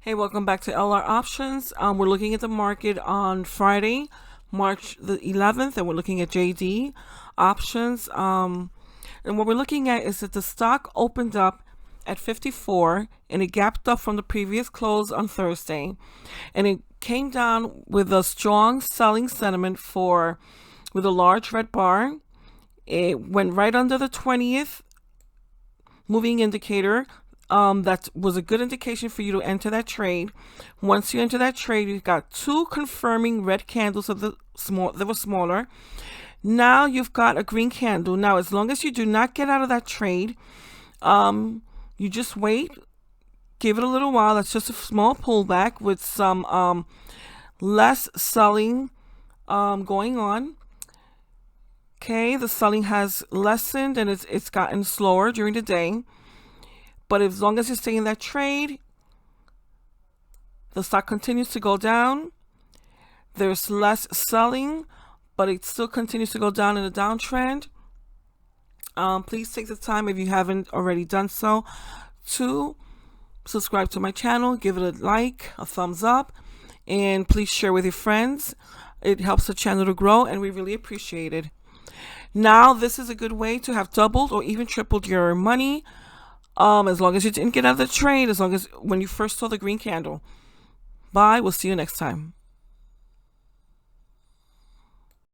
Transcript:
Hey, welcome back to LR Options. We're looking at the market on Friday, March the 11th, and we're looking at JD options. And what we're looking at is that the stock opened up at 54 and it gapped up from the previous close on Thursday, and it came down with a strong selling sentiment with a large red bar. It went right under the 20th moving indicator. That was a good indication for you to enter that trade. Once you enter that trade, you've got two confirming red candles of the small that were smaller. Now you've got a green candle. Now, as long as you do not get out of that trade, you just wait, give it a little while. That's just a small pullback with some less selling going on. Okay, the selling has lessened and it's gotten slower during the day. But as long as you stay in that trade, the stock continues to go down. There's less selling, but it still continues to go down in a downtrend. Please take the time, if you haven't already done so, to subscribe to my channel, give it a like, a thumbs up, and please share with your friends. It helps the channel to grow, and we really appreciate it. Now, this is a good way to have doubled or even tripled your money. As long as you didn't get out of the trade, as long as when you first saw the green candle. Bye. We'll see you next time.